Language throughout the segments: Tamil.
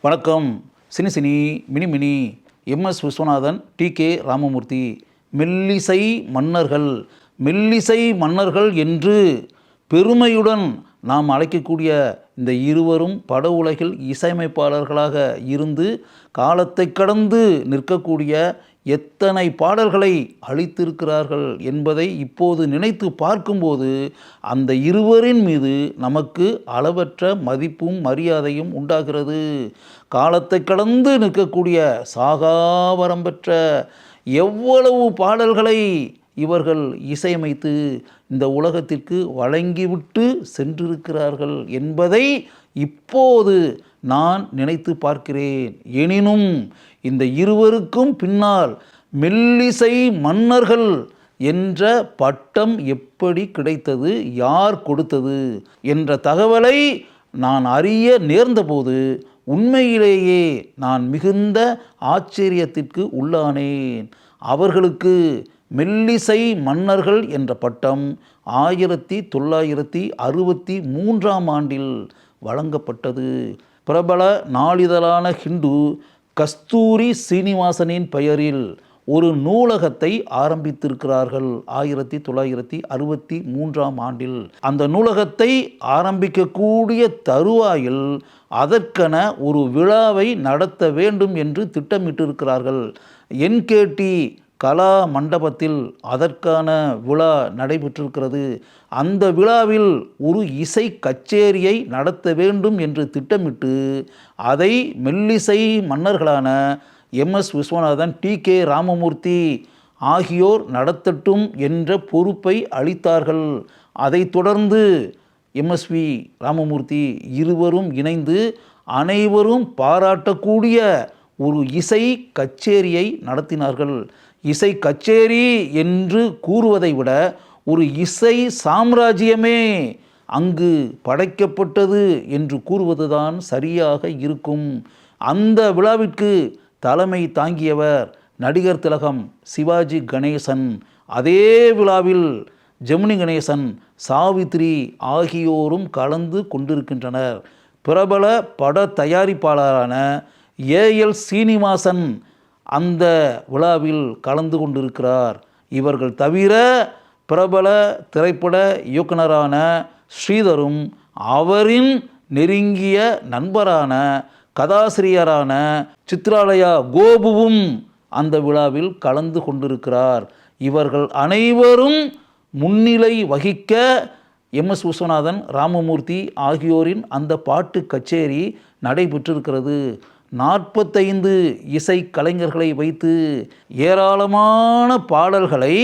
வணக்கம். சினி சினி மினி மினி எம்எஸ் விஸ்வநாதன், டி.கே. ராமமூர்த்தி. மெல்லிசை மன்னர்கள், மெல்லிசை மன்னர்கள் என்று பெருமையுடன் நாம் அழைக்கக்கூடிய இந்த இருவரும் பட உலகில் இசையமைப்பாளர்களாக இருந்து காலத்தை கடந்து நிற்கக்கூடிய எத்தனை பாடல்களை அளித்திருக்கிறார்கள் என்பதை இப்போது நினைத்து பார்க்கும்போது அந்த இருவரின் மீது நமக்கு அளவற்ற மதிப்பும் மரியாதையும் உண்டாகிறது. காலத்தை கடந்து நிற்கக்கூடிய சாகாவரம் பெற்ற எவ்வளவு பாடல்களை இவர்கள் இசையமைத்து இந்த உலகத்திற்கு வழங்கிவிட்டு சென்றிருக்கிறார்கள் என்பதை இப்போது நான் நினைத்து பார்க்கிறேன். எனினும் இந்த இருவருக்கும் பின்னால் மெல்லிசை மன்னர்கள் என்ற பட்டம் எப்படி கிடைத்தது, யார் கொடுத்தது என்ற தகவலை நான் அறிய நேர்ந்தபோது உண்மையிலேயே நான் மிகுந்த ஆச்சரியத்திற்கு உள்ளானேன். அவர்களுக்கு மெல்லிசை மன்னர்கள் என்ற பட்டம் 1963ஆம் ஆண்டில் வழங்கப்பட்டது. பிரபல நாளிதழான ஹிந்து கஸ்தூரி சீனிவாசனின் பெயரில் ஒரு நூலகத்தை ஆரம்பித்திருக்கிறார்கள் 1963ஆம் ஆண்டில். அந்த நூலகத்தை ஆரம்பிக்கக்கூடிய தருவாயில் அதற்கென ஒரு விழாவை நடத்த வேண்டும் என்று திட்டமிட்டிருக்கிறார்கள். என்கேடி கலா மண்டபத்தில் அதற்கான விழா நடைபெற்றிருக்கிறது. அந்த விழாவில் ஒரு இசை கச்சேரியை நடத்த வேண்டும் என்று திட்டமிட்டு அதை மெல்லிசை மன்னர்களான எம்எஸ் விஸ்வநாதன், டி.கே. ராமமூர்த்தி ஆகியோர் நடத்தட்டும் என்ற பொறுப்பை அளித்தார்கள். அதைத் தொடர்ந்து எம்எஸ்வி ராமமூர்த்தி இருவரும் இணைந்து அனைவரும் பாராட்டக்கூடிய ஒரு இசை கச்சேரியை நடத்தினார்கள். இசை கச்சேரி என்று கூறுவதை விட ஒரு இசை சாம்ராஜ்யமே அங்கு படைக்கப்பட்டது என்று கூறுவதுதான் சரியாக இருக்கும். அந்த விழாவிற்கு தலைமை தாங்கியவர் நடிகர் திலகம் சிவாஜி கணேசன். அதே விழாவில் ஜெமினி கணேசன், சாவித்ரி ஆகியோரும் கலந்து கொண்டிருக்கின்றனர். பிரபல பட தயாரிப்பாளரான ஏஎல் சீனிவாசன் அந்த விழாவில் கலந்து கொண்டிருக்கிறார். இவர்கள் தவிர பிரபல திரைப்பட இயக்குனரான ஸ்ரீதரும் அவரின் நெருங்கிய நண்பரான கதாசிரியரான சித்ராலயா கோபுவும் அந்த விழாவில் கலந்து கொண்டிருக்கிறார். இவர்கள் அனைவரும் முன்னிலை வகிக்க எம்எஸ் விஸ்வநாதன், ராமமூர்த்தி ஆகியோரின் அந்த பாட்டு கச்சேரி நடைபெற்றிருக்கிறது. 45 இசை கலைஞர்களை வைத்து ஏராளமான பாடல்களை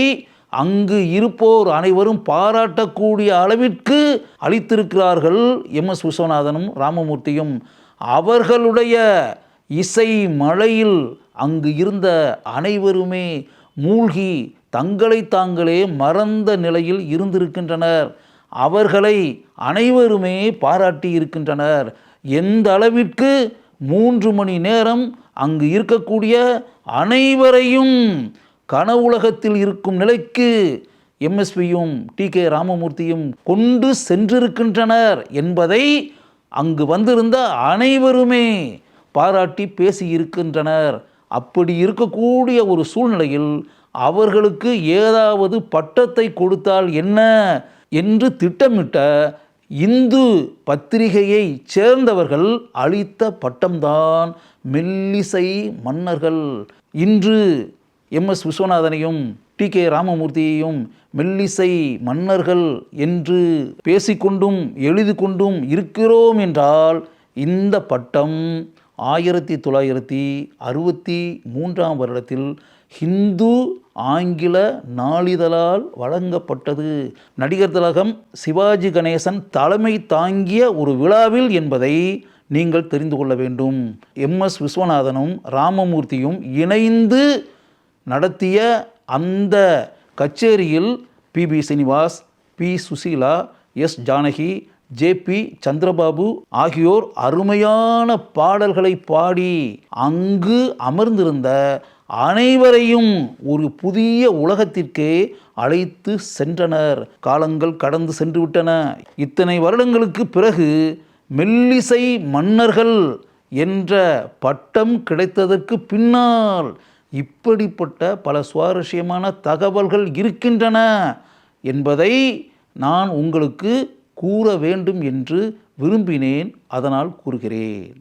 அங்கு இருப்போர் அனைவரும் பாராட்டக்கூடிய அளவிற்கு அளித்திருக்கிறார்கள் எம்எஸ் விஸ்வநாதனும் ராமமூர்த்தியும். அவர்களுடைய இசை மழையில் அங்கு இருந்த அனைவருமே மூழ்கி தங்களை தாங்களே மறந்த நிலையில் இருந்திருக்கின்றனர். அவர்களை அனைவருமே பாராட்டி இருக்கின்றனர். எந்த அளவிற்கு 3 மணி நேரம் அங்கு இருக்கக்கூடிய அனைவரையும் கனவுலகத்தில் இருக்கும் நிலைக்கு எம்எஸ்வியும் டி.கே. ராமமூர்த்தியும் கொண்டு சென்றிருக்கின்றனர் என்பதை அங்கு வந்திருந்த அனைவருமே பாராட்டி பேசியிருக்கின்றனர். அப்படி இருக்கக்கூடிய ஒரு சூழ்நிலையில் அவர்களுக்கு ஏதாவது பட்டத்தை கொடுத்தால் என்ன என்று திட்டமிட்ட இந்து பத்திரிகையை சேர்ந்தவர்கள் அளித்த பட்டம்தான் மெல்லிசை மன்னர்கள். இன்று எம்எஸ் விஸ்வநாதனையும் டி.கே. ராமமூர்த்தியையும் மெல்லிசை மன்னர்கள் என்று பேசிக்கொண்டும் எழுதி கொண்டும் இருக்கிறோம் என்றால் இந்த பட்டம் 1963ஆம் வருடத்தில் ஹிந்து ஆங்கில நாளிதழால் வழங்கப்பட்டது. நடிகர் திலகம் சிவாஜி கணேசன் தலைமை தாங்கிய ஒரு விழாவில் என்பதை நீங்கள் தெரிந்து கொள்ள வேண்டும். எம்எஸ் விஸ்வநாதனும் ராமமூர்த்தியும் இணைந்து நடத்திய அந்த கச்சேரியில் P B. Sreenivas, P. Susheela, S. Janaki, J P. Chandrababu ஆகியோர் அருமையான பாடல்களை பாடி அங்கு அமர்ந்திருந்த அனைவரையும் ஒரு புதிய உலகத்திற்கே அழைத்து சென்றனர். காலங்கள் கடந்து சென்று விட்டன. இத்தனை வருடங்களுக்கு பிறகு மெல்லிசை மன்னர்கள் என்ற பட்டம் கிடைத்ததற்கு பின்னால் இப்படிப்பட்ட பல சுவாரஸ்யமான தகவல்கள் இருக்கின்றன என்பதை நான் உங்களுக்கு கூற வேண்டும் என்று விரும்பினேன். அதனால் கூறுகிறேன்.